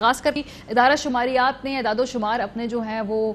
خاص کر ادارہ شماریات نے اعداد و شمار اپنے جو ہیں وہ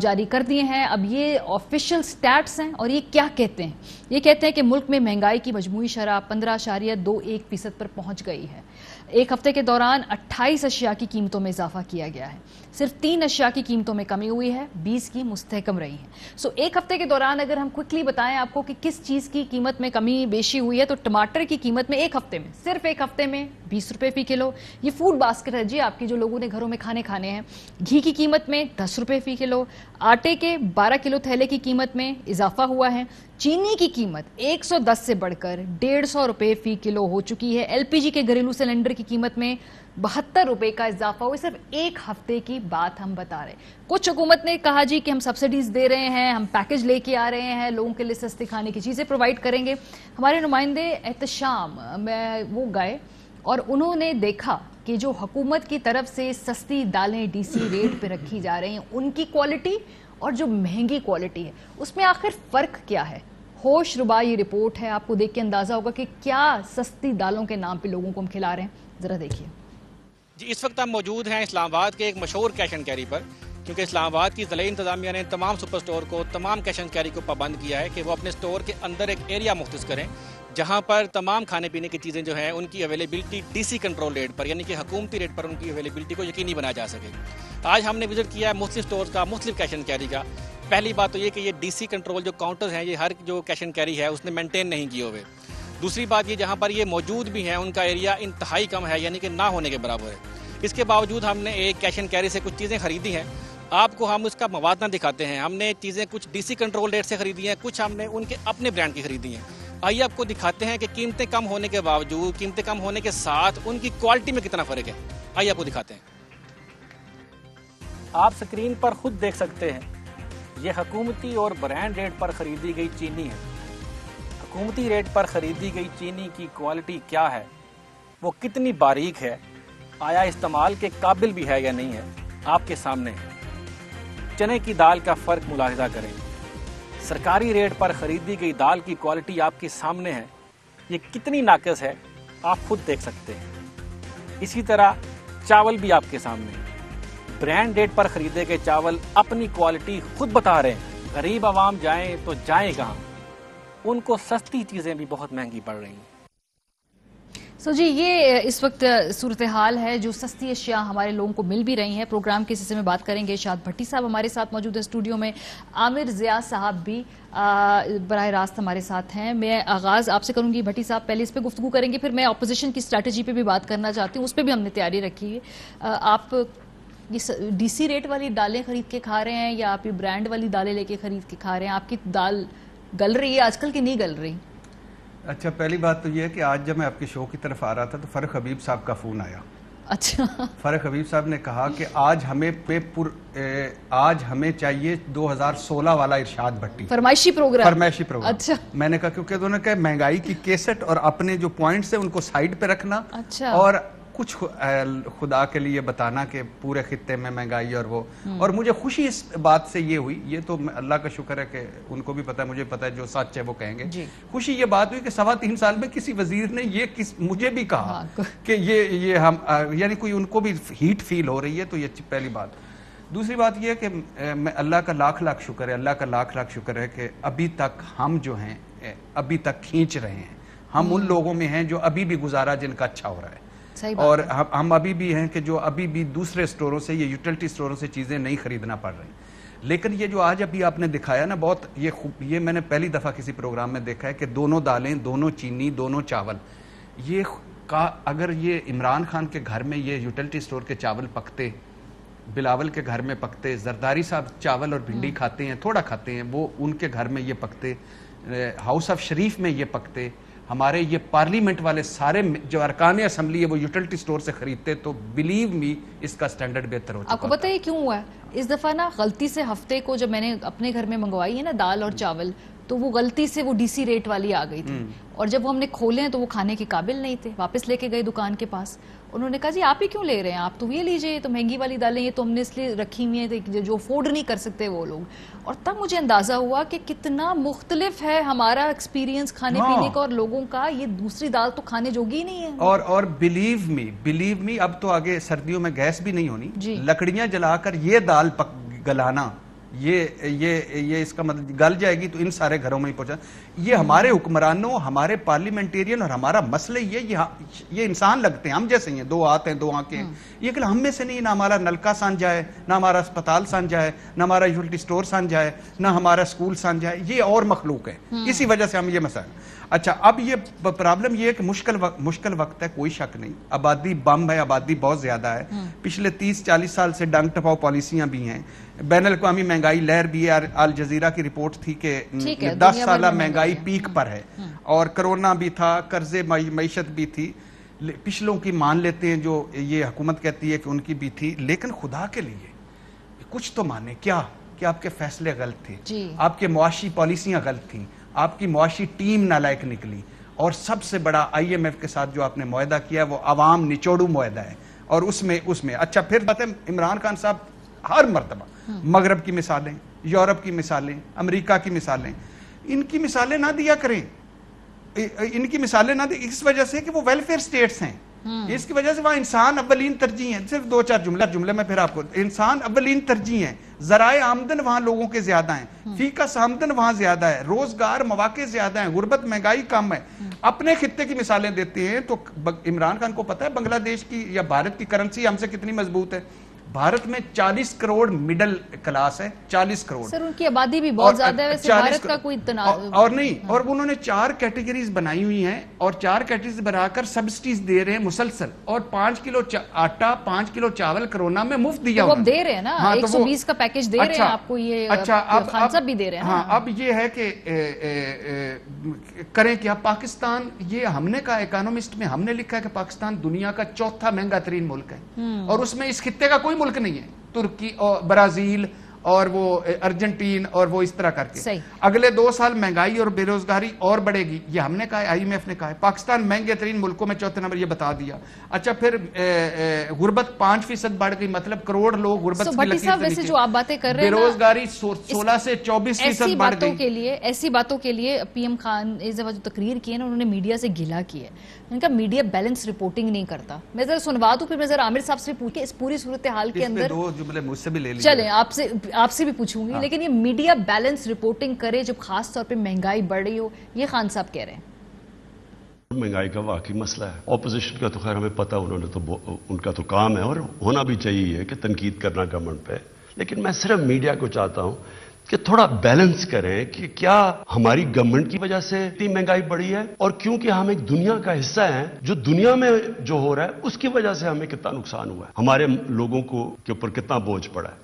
جاری کر دیے ہیں۔ اب یہ آفیشل سٹیٹس ہیں اور یہ کیا کہتے ہیں؟ یہ کہتے ہیں کہ ملک میں مہنگائی کی مجموعی شرح 15.21% پر پہنچ گئی ہے۔ ایک ہفتے کے دوران 28 اشیاء کی قیمتوں میں اضافہ کیا گیا ہے۔ صرف 3 اشیاء کی قیمتوں میں کمی ہوئی ہے، 20 کی مستحکم رہی ہیں۔ ایک ہفتے کے دوران اگر ہم کوئکلی بتائیں آپ کو کہ کس چیز کی قیمت میں کمی بیشی ہوئی ہے تو ٹماٹر کی قیمت میں ایک ہفتے میں صرف ایک ہفتے میں 20 روپے فی کلو۔ یہ فوڈ باسکٹ ہے جی آپ کی جو لوگوں نے گھروں میں کھانے ہیں۔ گھی کی قیمت میں 10 روپے فی کلو، آٹے کے 12 کلو تھیلے کی قیمت میں اضافہ ہوا ہے۔ چینی کی قیمت 110 سے بڑھ کر 150 روپے فی کلو ہو چکی ہے۔ ایل پی جی کے گھریلو سلنڈر کی قیمت میں 72 روپے کا اضافہ ہوا۔ صرف ایک ہفتے کی بات ہم بتا رہے ہیں۔ کچھ حکومت نے کہا جی کہ ہم سبسڈیز دے رہے ہیں، ہم پیکج لے کے آ رہے ہیں، لوگوں کے لیے سستے کھانے کی چیزیں پرووائڈ کریں گے۔ ہمارے نمائندے احتشام میں وہ گئے اور انہوں نے دیکھا کہ جو حکومت کی طرف سے سستی دالیں ڈی سی ریٹ پہ رکھی جا رہی ہیں ان کی کوالٹی اور جو مہنگی کوالٹی ہے اس میں آخر فرق کیا ہے۔ ہوش ربا یہ رپورٹ ہے، آپ کو دیکھ کے اندازہ ہوگا کہ کیا سستی دالوں کے نام پہ لوگوں کو ہم کھلا رہے ہیں، ذرا دیکھیے۔ جی اس وقت ہم موجود ہیں اسلام آباد کے ایک مشہور کیش اینڈ کیری پر، کیونکہ اسلام آباد کی ضلعی انتظامیہ نے تمام سپر سٹور کو، تمام کیش اینڈ کیری کو پابند کیا ہے کہ وہ اپنے سٹور کے اندر ایک ایریا مختص کریں جہاں پر تمام کھانے پینے کی چیزیں جو ہیں ان کی availability D C control rate پر، یعنی کہ حکومتی ریٹ پر ان کی اویلیبلٹی کو یقینی بنایا جا سکے۔ آج ہم نے وزٹ کیا ہے مختلف سٹورز کا، مختلف کیش اینڈ کیری کا۔ پہلی بات تو یہ کہ یہ ڈی سی کنٹرول جو کاؤنٹرز ہیں یہ ہر جو کیش اینڈ کیری ہے اس نے مینٹین نہیں کیے ہوئے۔ دوسری بات یہ جہاں پر یہ موجود بھی ہیں ان کا ایریا انتہائی کم ہے، یعنی کہ نہ ہونے کے برابر ہے۔ اس کے باوجود ہم نے ایک کیش اینڈ کیری سے کچھ چیزیں خریدی ہیں۔ آپ کو ہم اس کا موازنہ دکھاتے ہیں۔ ہم نے چیزیں کچھ ڈی سی کنٹرول ریٹ سے خریدی ہیں، کچھ ہم نے ان کے اپنے برانڈ کی خریدی ہیں۔ آئیے آپ کو دکھاتے ہیں کہ قیمتیں کم ہونے کے باوجود، قیمتیں کم ہونے کے ساتھ ان کی کوالٹی میں کتنا فرق ہے۔ آئیے آپ کو دکھاتے ہیں۔ آپ سکرین پر خود دیکھ سکتے ہیں یہ حکومتی اور برانڈ ریٹ پر خریدی گئی چینی ہے۔ حکومتی ریٹ پر خریدی گئی چینی کی کوالٹی کیا ہے، وہ کتنی باریک ہے، آیا استعمال کے قابل بھی ہے یا نہیں ہے، آپ کے سامنے ہے۔ چنے کی دال کا فرق ملاحظہ کریں۔ سرکاری ریٹ پر خریدی گئی دال کی کوالٹی آپ کے سامنے ہے، یہ کتنی ناقص ہے آپ خود دیکھ سکتے ہیں۔ اسی طرح چاول بھی آپ کے سامنے ہے۔ برانڈ ریٹ پر خریدے گئے چاول اپنی کوالٹی خود بتا رہے ہیں۔ غریب عوام جائیں تو جائیں کہاں، ان کو سستی چیزیں بھی بہت مہنگی پڑ رہی ہیں۔ جی یہ اس وقت صورتحال ہے جو سستی اشیاء ہمارے لوگوں کو مل بھی رہی ہیں۔ پروگرام کے حصے میں بات کریں گے، شاد بھٹی صاحب ہمارے ساتھ موجود ہیں اسٹوڈیو میں، عامر ضیاء صاحب بھی براہ راست ہمارے ساتھ ہیں۔ میں آغاز آپ سے کروں گی بھٹی صاحب، پہلے اس پہ گفتگو کریں گے، پھر میں اپوزیشن کی اسٹریٹجی پہ بھی بات کرنا چاہتی ہوں، اس پہ بھی ہم نے تیاری رکھی ہے۔ آپ یہ ڈی سی ریٹ والی دالیں خرید کے کھا رہے ہیں یا آپ یہ برانڈ والی دالیں لے کے خرید کے کھا رہے ہیں؟ آپ کی دال گل رہی ہے آج کل کہ نہیں گل رہی؟ اچھا، پہلی بات تو یہ ہے کہ آج جب میں آپ کے شو کی طرف آ رہا تھا تو فرق حبیب صاحب کا فون آیا۔ اچھا، فرق حبیب صاحب نے کہا کہ آج ہمیں چاہیے 2016 والا ارشاد بھٹی فرمائشی پروگرام۔ اچھا، میں نے کہا کیونکہ انہوں نے کہا مہنگائی کی کیسٹ اور اپنے جو پوائنٹس ہیں ان کو سائیڈ پہ رکھنا، اور کچھ خدا کے لیے بتانا کہ پورے خطے میں مہنگائی اور وہ، اور مجھے خوشی اس بات سے یہ ہوئی، یہ تو اللہ کا شکر ہے کہ ان کو بھی پتا ہے، مجھے پتا ہے جو سچ ہے وہ کہیں گے۔ خوشی یہ بات ہوئی کہ 3.25 سال میں کسی وزیر نے یہ مجھے بھی کہا کہ یہ ہم یعنی کوئی ان کو بھی ہیٹ فیل ہو رہی ہے، تو یہ پہلی بات۔ دوسری بات یہ ہے کہ میں اللہ کا لاکھ شکر ہے، اللہ کا لاکھ شکر ہے کہ ابھی تک ہم جو ہیں ابھی تک کھینچ رہے ہیں، ہم ان لوگوں میں ہیں جو ابھی بھی گزارا جن کا اچھا ہو رہا ہے، اور ہم ابھی بھی ہیں کہ جو ابھی بھی دوسرے سٹوروں سے، یہ یوٹیلٹی سٹوروں سے چیزیں نہیں خریدنا پڑ رہی۔ لیکن یہ جو آج ابھی آپ نے دکھایا نا، بہت یہ میں نے پہلی دفعہ کسی پروگرام میں دیکھا ہے کہ دونوں دالیں، دونوں چینی، دونوں چاول، یہ اگر یہ عمران خان کے گھر میں یہ یوٹیلٹی سٹور کے چاول پکتے، بلاول کے گھر میں پکتے، زرداری صاحب چاول اور بھنڈی کھاتے ہیں، تھوڑا کھاتے ہیں، وہ ان کے گھر میں یہ پکتے، ہاؤس آف شریف میں یہ پکتے، ہمارے یہ پارلیمنٹ والے سارے جو ارکان اسمبلی ہے وہ یوٹیلٹی سٹور سے خریدتے، تو بلیو می اس کا سٹینڈرڈ بہتر ہو چکا۔ آپ کو پتہ ہے کیوں ہوا ہے؟ اس دفعہ نا غلطی سے ہفتے کو جب میں نے اپنے گھر میں منگوائی ہے نا دال اور چاول، تو وہ غلطی سے وہ ڈی سی ریٹ والی آ گئی تھی, اور جب وہ ہم نے کھولے ہیں تو وہ کھانے کے قابل نہیں تھے. واپس لے کے گئے دکان کے پاس, انہوں نے کہا جی آپ ہی کیوں لے رہے ہیں, آپ تو یہ لیجئے, یہ تو مہنگی والی دالیں, یہ تو ہم نے اس لیے رکھی ہوئی ہیں جو افورڈ نہیں کر سکتے وہ لوگ. اور تب مجھے اندازہ ہوا کہ کتنا مختلف ہے ہمارا ایکسپیرینس کھانے پینے کا اور لوگوں کا. یہ دوسری دال تو کھانے جوگی نہیں ہے. اور بلیو می اب تو آگے سردیوں میں گیس بھی نہیں ہونی, لکڑیاں جلا کر یہ دال گلانا, یہ اس کا مطلب گل جائے گی تو ان سارے گھروں میں ہی پہنچا. یہ ہمارے حکمرانوں, ہمارے پارلیمنٹیرین اور ہمارا مسئلہ یہ انسان لگتے ہیں, ہم جیسے ہیں, 2 ہاتھ ہیں 2 آنکھیں, یہ کہ ہم میں سے نہیں, نہ ہمارا نلکا سانجھا ہے, نہ ہمارا اسپتال سانجھا ہے, نہ ہمارا یوٹیلیٹی سٹور سانجھا ہے, نہ ہمارا اسکول سانجھا ہے, یہ اور مخلوق ہے. اسی وجہ سے ہم یہ مسائل. اچھا, اب یہ پرابلم یہ ہے کہ مشکل وقت ہے, کوئی شک نہیں. آبادی بم ہے, آبادی بہت زیادہ ہے. پچھلے 30-40 سال سے ڈنگ ٹپاؤ پالیسیاں بھی ہیں, بین الاقوامی مہنگائی لہر بھی ہے. الجزیرہ کی رپورٹ تھی کہ 10 سالہ مہنگائی پیک پر ہے, اور کرونا بھی تھا, قرض معیشت بھی تھی. پچھلوں کی مان لیتے ہیں جو یہ حکومت کہتی ہے کہ ان کی بھی تھی, لیکن خدا کے لیے کچھ تو مانے. کیا کہ آپ کے فیصلے غلط تھے, آپ کے معاشی پالیسیاں غلط تھیں, آپ کی معاشی ٹیم نالائق نکلی, اور سب سے بڑا IMF کے ساتھ جو آپ نے معاہدہ کیا ہے وہ عوام نچوڑو معاہدہ ہے. اور اس میں اچھا پھر بات ہے, عمران خان صاحب ہر مرتبہ مغرب کی مثالیں, یورپ کی مثالیں, امریکہ کی مثالیں, ان کی مثالیں نہ دیا کریں. ان کی مثالیں نہ دیں اس وجہ سے کہ وہ ویلفیئر سٹیٹس ہیں. اس کی وجہ سے وہاں انسان اولین ترجیح ہیں. صرف 2-4 جملے میں پھر آپ کو, انسان اولین ترجیح ہیں. ذرائع آمدن وہاں لوگوں کے زیادہ ہیں, فی کس آمدن وہاں زیادہ ہے, روزگار مواقع زیادہ ہیں, غربت مہنگائی کم ہے. اپنے خطے کی مثالیں دیتے ہیں. تو عمران خان کو پتا ہے بنگلہ دیش کی یا بھارت کی کرنسی ہم سے کتنی مضبوط ہے. بھارت میں 40 کروڑ مڈل کلاس ہے, 40 کروڑ. سر ان کی آبادی بھی بہت زیادہ ہے, ویسے بھارت کا کوئی اور نہیں, اور انہوں نے 4 کیٹیگریز بنائی ہوئی ہیں, اور 4 کیٹیگریز بنا کر سبسٹیز دے رہے ہیں مسلسل. اور 5 کلو آٹا 5 کلو چاول کرونا میں مفت دیا. وہ دے رہے ہیں نا, 120 کا پیکج دے رہے ہیں آپ کو, یہ خان صاحب بھی دے رہے ہیں. ہاں, اب یہ ہے کہ کریں کیا. پاکستان, یہ ہم نے کہا, اکانومسٹ میں ہم نے لکھا ہے کہ پاکستان دنیا کا 4تھا مہنگا ترین ملک ہے, اور اس میں اس خطے کا کوئی ملک نہیں ہے. ترکی اور برازیل اور وہ ارجنٹین اور وہ اس طرح کر کے. اگلے 2 سال مہنگائی اور بے روزگاری اور بڑھے گی, یہ ہم نے کہا ہے, IMF نے کہا ہے. پاکستان مہنگے ترین ملکوں میں 4تھے نمبر, یہ بتا دیا. اچھا, پھر غربت 5% بڑھ گئی, مطلب کروڑ لوگ غربت کی لکیر سے نیچے. جو آپ باتیں کر رہے ہیں, بے روزگاری 16 سے 24% بڑھ گئی. ایسی باتوں کے لیے PM خان اس دفعہ جو تقریر کی ہے نا, انہوں نے میڈیا سے گلا کیا ہے. ان کا میڈیا بیلنس رپورٹنگ نہیں کرتا. میں ذرا سنوا دوں, پھر میں ذرا عامر صاحب سے پوچھ کے اس پوری صورتحال کے اندر 2 جملے مجھ سے بھی لے لیجیے. چلیں آپ سے بھی پوچھوں گی, لیکن یہ میڈیا بیلنس رپورٹنگ کرے جب خاص طور پہ مہنگائی بڑھ رہی ہو, یہ خان صاحب کہہ رہے ہیں. مہنگائی کا واقعی مسئلہ ہے. اپوزیشن کا تو خیر ہمیں پتہ, انہوں نے تو ان کا تو کام ہے, اور ہونا بھی چاہیے کہ تنقید کرنا گورنمنٹ پہ. لیکن میں صرف میڈیا کو چاہتا ہوں کہ تھوڑا بیلنس کریں کہ کیا ہماری گورنمنٹ کی وجہ سے اتنی مہنگائی بڑھی ہے, اور کیونکہ ہم ایک دنیا کا حصہ ہیں, جو دنیا میں جو ہو رہا ہے اس کی وجہ سے ہمیں کتنا نقصان ہوا ہے, ہمارے لوگوں کے اوپر کتنا بوجھ پڑا ہے.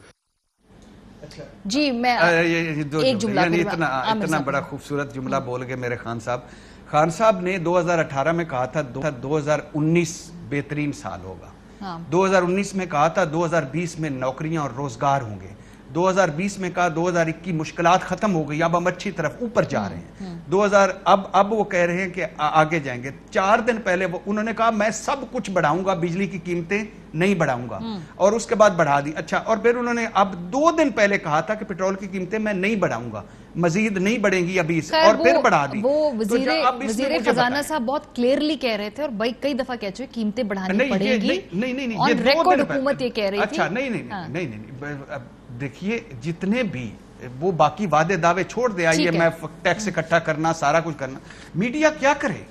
جی میں ایک جملہ, اتنا بڑا خوبصورت جملہ بول گئے میرے خان صاحب. خان صاحب نے 2018 میں کہا تھا 2019 بہترین سال ہوگا. 2019 میں کہا تھا 2020 میں نوکریاں اور روزگار ہوں گے. 2020 میں کہا 2021 مشکلات ختم ہو گئی, اب ہم اچھی طرف اوپر جا رہے ہیں. اب وہ کہہ رہے ہیں کہ آگے جائیں گے. 4 دن پہلے انہوں نے کہا میں سب کچھ بڑھاؤں گا, بجلی کی قیمتیں نہیں بڑھاؤں گا, اور اس کے بعد بڑھا دی. اچھا, اور پھر انہوں نے اب 2 دن پہلے کہا تھا کہ پیٹرول کی قیمتیں میں نہیں بڑھاؤں گا, مزید نہیں بڑھیں گی ابھی, اور پھر بڑھا دی. وہ وزیر خزانہ صاحب بہت کلیئرلی کہہ رہے تھے, اور بھائی کئی دفعہ کہہ چکے قیمتیں بڑھانی پڑیں گی. نہیں, آن ریکارڈ حکومت یہ کہہ رہی تھی. اچھا, نہیں, دیکھیے جتنے بھی وہ باقی وعدے دعوے چھوڑ دے, آئیے میں ٹیکس اکٹھا کرنا, سارا کچھ کرنا, میڈیا کیا کرے.